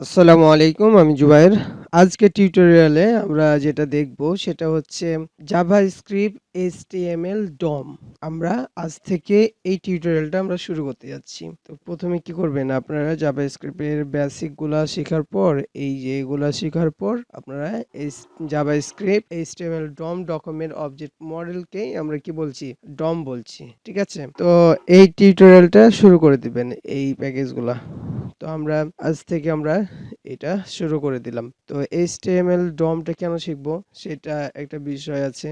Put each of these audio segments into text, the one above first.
আসসালামু আলাইকুম, আমি জুবায়ের। আজকে টিউটোরিয়ালে আমরা যেটা দেখব সেটা হচ্ছে জাভাস্ক্রিপ্ট HTML DOM। আমরা আজ থেকে এই টিউটোরিয়ালটা আমরা শুরু করতে যাচ্ছি। তো প্রথমে কি করবেন, আপনারা জাভাস্ক্রিপ্টের বেসিক গুলা শেখার পর, এই যে এগুলা শেখার পর আপনারা এই JavaScript HTML DOM document object মডেলকেই আমরা কি বলছি, DOM বলছি। ঠিক আছে, তো এই টিউটোরিয়ালটা শুরু করে দিবেন এই প্যাকেজগুলা। তো আমরা আজ থেকে আমরা এটা শুরু করে দিলাম। তো HTML DOM-টা কেন শিখবো সেটা একটা বিষয় আছে।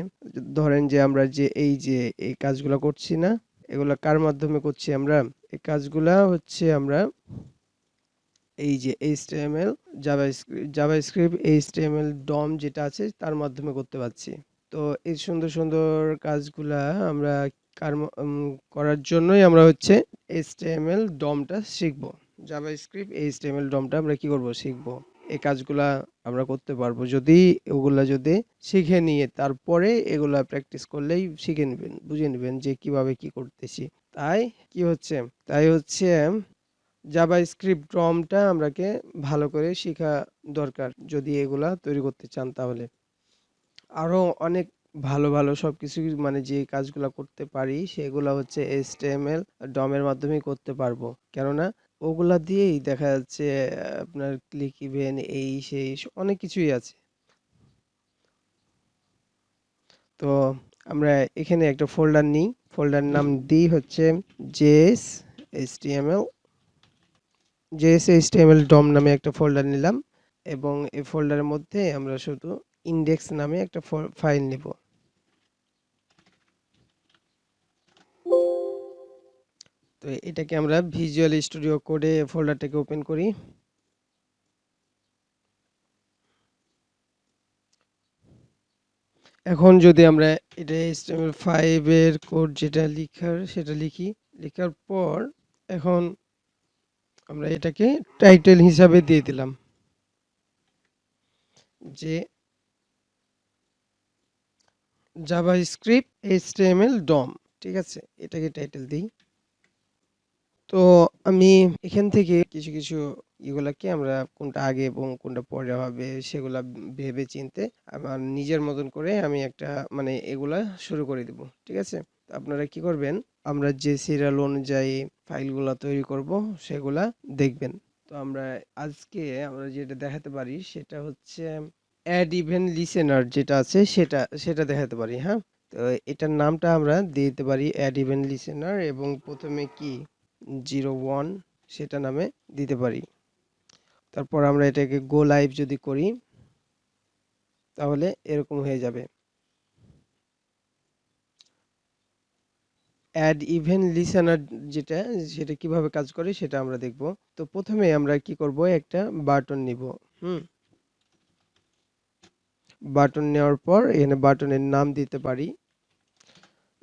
ধরেন যে আমরা যে এই কাজগুলা করছি না, এগুলা কার মাধ্যমে করছি আমরা? এই কাজগুলা হচ্ছে আমরা এই যে HTML জাভাস্ক্রিপ্ট HTML DOM যেটা আছে তার মাধ্যমে করতে পারছি। তো এই সুন্দর সুন্দর কাজগুলা আমরা করার জন্যই আমরা হচ্ছে HTML DOM-টা শিখবো। জাভাস্ক্রিপ্ট HTML DOM-টা আমরা কি করব, শিখবো। এই কাজগুলা আমরা করতে পারবো যদি ওগুলা যদি শিখে নিয়ে তারপরে এগুলা প্র্যাকটিস করলেই শিখে নেবেন, বুঝে নেবেন যে কিভাবে কি করতেছি। তাই কি হচ্ছে, তাই হচ্ছে জাভাস্ক্রিপ্ট ডমটা আমরাকে ভালো করে শিখা দরকার যদি এগুলা তৈরি করতে চান। তাহলে আরো অনেক ভালো ভালো সবকিছু মানে যে কাজগুলা করতে পারি সেগুলা হচ্ছে HTML ডমের মাধ্যমেই করতে পারবো, কেননা ওগুলা দিয়েই দেখা যাচ্ছে আপনার ক্লিক ইভেন্ট এই সেই অনেক কিছুই আছে। তো আমরা এখানে একটা ফোল্ডার নিই, ফোল্ডার নাম দিই হচ্ছে জেএস এইচটিএমএল ডম নামে একটা ফোল্ডার নিলাম এবং এই ফোল্ডারের মধ্যে আমরা শুধু ইন্ডেক্স নামে একটা ফাইল নিব। তো এটাকে আমরা ভিজুয়াল স্টুডিও কোডে ফোল্ডারটাকে ওপেন করি। এখন যদি আমরা এটা HTML5 এর কোড যেটা লিখার সেটা লিখি, লেখার পর এখন আমরা এটাকে টাইটেল হিসাবে দিয়ে দিলাম যে জাভাস্ক্রিপ্ট HTML DOM। ঠিক আছে, এটাকে টাইটেল দিই। তো আমি এখান থেকে কিছু কিছু এগুলাকে আমরা কোনটা আগে এবং কোনটা পরে হবে সেগুলা ভেবে চিনতে আমার নিজের মতন করে আমি একটা মানে এগুলা শুরু করে দিব। ঠিক আছে, তো আপনারা কি করবেন, আমরা যে সিরিয়াল অনুযায়ী ফাইলগুলা তৈরি করব সেগুলা দেখবেন। তো আমরা আজকে আমরা যেটা দেখাতে পারি সেটা হচ্ছে অ্যাড ইভেন্ট লিসেনার যেটা আছে সেটা সেটা দেখাতে পারি। হ্যাঁ, তো এটার নামটা আমরা দিয়ে দিতে পারি অ্যাড ইভেন্ট লিসেনার এবং প্রথমে কি 01 সেটা নামে দিতে পারি। তারপর আমরা এটাকে গো লাইভ যদি করি তাহলে এরকম হয়ে যাবে। অ্যাড ইভেন্ট লিসেনার যেটা সেটা কিভাবে কাজ করে সেটা আমরা দেখব। তো প্রথমে আমরা কি করব, একটা বাটন নিব। বাটন নেওয়ার পর এখানে বাটনের নাম দিতে পারি,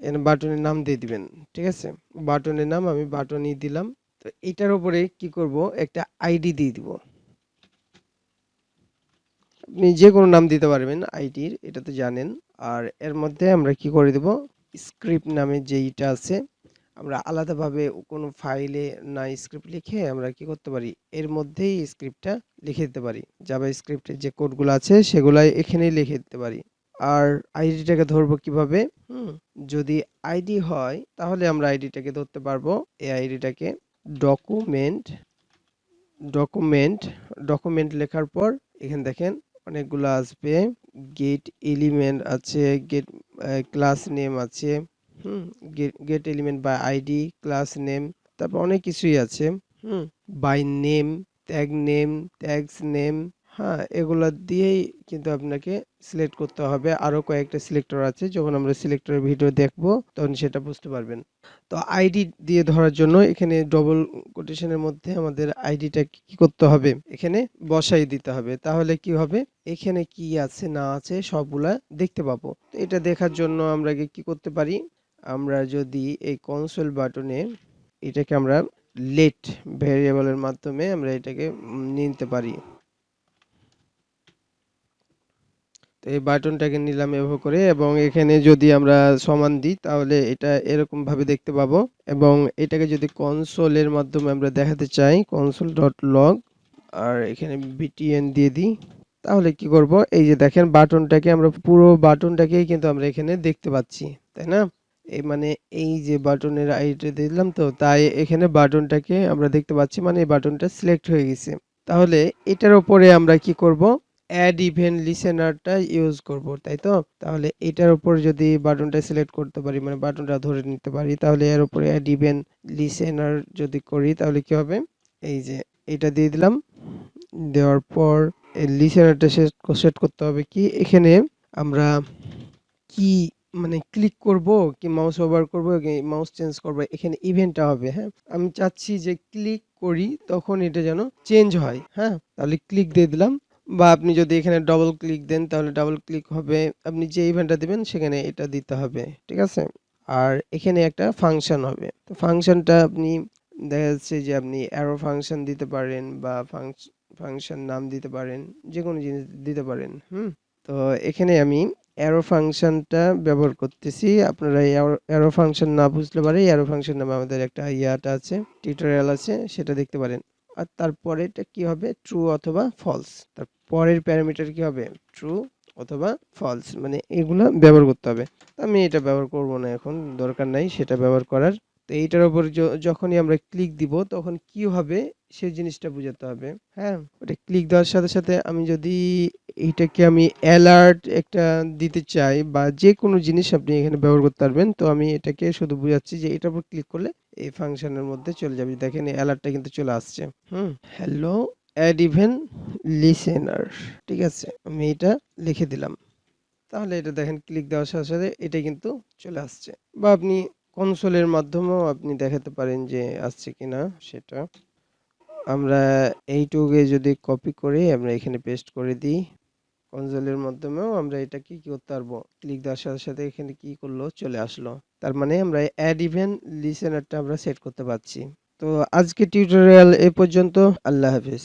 এখানে বাটনের নাম দিয়ে দিবেন। ঠিক আছে, বাটনের নাম আমি বাটনই দিলাম। তো এটার উপরে কি করব, একটা আইডি দিয়ে দিব। আপনি যে কোনো নাম দিতে পারবেন আইডির, এটা তো জানেন। আর এর মধ্যে আমরা কি করে দেব, স্ক্রিপ্ট নামে যেইটা আছে আমরা আলাদাভাবে কোনো ফাইলে না স্ক্রিপ্ট লিখে আমরা কি করতে পারি, এর মধ্যেই স্ক্রিপ্টটা লিখে দিতে পারি। জাভা স্ক্রিপ্টের যে কোডগুলো আছে সেগুলাই এখানেই লিখে দিতে পারি। আর আইডিটাকে ধরবো কিভাবে, যদি আইডি হয় তাহলে আমরা আইডিটাকে ধরতে পারবো। এই আইডিটাকে ডকুমেন্ট ডকুমেন্ট ডকুমেন্ট লেখার পর এখানে দেখেন অনেকগুলো আসবে, গেট এলিমেন্ট আছে, গেট ক্লাস নেম আছে, hmm get element by ID, class name, তারপর অনেক কিছুই আছে, by name, name, tags name. হ্যাঁ, এগুলা দিয়েই কিন্তু আপনাকে সিলেক্ট করতে হবে। আরো কয়েকটা সিলেক্টর আছে, যখন আমরা সিলেক্টরের ভিডিও দেখবো তখন সেটা বুঝতে পারবেন। তো আইডি দিয়ে ধরার জন্য এখানে ডবল কোটেশনের মধ্যে আমাদের আইডিটা কি করতে হবে, এখানে বসাই দিতে হবে। তাহলে কি হবে, এখানে কি আছে না আছে সবগুলা দেখতে পাবো। তো এটা দেখার জন্য আমরা কি করতে পারি, আমরা যদি এই কনসোল বাটনে এটাকে আমরা লেট ভেরিয়েবলের মাধ্যমে আমরা এটাকে নিতে পারি। তো এই বাটনটাকে নিলাম এভাবে করে এবং এখানে যদি আমরা সমান দিই তাহলে এটা এরকম ভাবে দেখতে পাবো। এবং এটাকে যদি কনসোলের মাধ্যমে আমরা দেখাতে চাই, কনসোল ডট লগ আর এখানে btn দিয়ে দিই। তাহলে কি করব, এই যে দেখেন বাটনটাকে আমরা পুরো বাটনটাকেই কিন্তু আমরা এখানে দেখতে পাচ্ছি, তাই না? এই মানে এই যে বাটনের আইডিটা দিলাম, তো তাই এখানে বাটনটাকে আমরা দেখতে পাচ্ছি, মানে এই বাটনটা সিলেক্ট হয়ে গেছে। তাহলে এটার উপরে আমরা কি করব, অ্যাড ইভেন্ট লিসেনারটা ইউজ করব, তাই তো? তাহলে এটার উপর যদি বাটনটা সিলেক্ট করতে পারি, মানে বাটনটা ধরে নিতে পারি, তাহলে এর উপরে অ্যাড ইভেন্ট লিসেনার যদি করি তাহলে কি হবে, এই যে এটা দিয়ে দিলাম। দেওয়ার পর এই লিসেনারটা সেট করতে হবে কি, এখানে আমরা কি মানে ক্লিক করব কি মাউস ওভার করব কি মাউস চেঞ্জ করব, এখানে ইভেন্টটা হবে, হ্যাঁ? আমি চাচ্ছি যে ক্লিক করি তখন এটা যেন চেঞ্জ হয়, হ্যাঁ? তাহলে ক্লিক দিয়ে দিলাম, বা আপনি যদি এখানে ডবল ক্লিক দেন তাহলে ডাবল ক্লিক হবে। আপনি যে ইভেন্টটা দিবেন সেখানে এটা দিতে হবে, ঠিক আছে? আর এখানে একটা ফাংশন হবে। তো ফাংশনটা আপনি দেখা যাচ্ছে যে আপনি অ্যারো ফাংশন দিতে পারেন বা ফাংশন নাম দিতে পারেন, যেকোনো জিনিস দিতে পারেন, হুম? তো এখানে আমি অ্যারো ফাংশনটা ব্যবহার করতেছি। আপনারা এই অ্যারো ফাংশন না বুঝলে পারে অ্যারো ফাংশন নামে আমাদের একটা ইয়াটা আছে, টিউটোরিয়াল আছে, সেটা দেখতে পারেন। আর তারপরে এটা কি হবে, ট্রু অথবা ফলস। তার পরের প্যারামিটার কি হবে, ট্রু অথবা ফলস, মানে এগুলা ব্যবহার করতে হবে। আমি এটা ব্যবহার করব না এখন, দরকার নাই সেটা ব্যবহার করার। তো এইটার উপর যখনই আমরা ক্লিক দিব তখন কি হবে সেই জিনিসটা বোঝাতে হবে, হ্যাঁ? ওটা ক্লিক দেওয়ার সাথে সাথে আমি যদি এইটাকে আমি অ্যালার্ট একটা দিতে চাই বা যে কোনো জিনিস আপনি এখানে ব্যবহার করতে পারবেন, তো আমি এটাকে শুধু বুঝাচ্ছি যে এটার উপর ক্লিক করলে এই ফাংশনের মধ্যে চলে যাবে। দেখেন এই অ্যালার্টটা কিন্তু চলে আসছে, হ্যালো অ্যাড ইভেন্ট লিসেনার, ঠিক আছে? আমি এটা লিখে দিলাম। তাহলে এটা দেখেন ক্লিক দেওয়ার সাথে সাথে এটা কিন্তু চলে আসছে। বা আপনি কনসোলের মাধ্যমেও আপনি দেখাতে পারেন যে আসছে কিনা সেটা। আমরা এইটুকে যদি কপি করে আমরা এখানে পেস্ট করে দিই, কনসোলের মাধ্যমেও আমরা এটা কি করতে পারবো, ক্লিক দেওয়ার সাথে সাথে এখানে কি করলো চলে আসলো। তার মানে আমরা অ্যাড ইভেন্ট লিসেনারটা আমরা সেট করতে পারছি। তো আজকে টিউটোরিয়াল এ পর্যন্ত। আল্লাহ হাফেজ।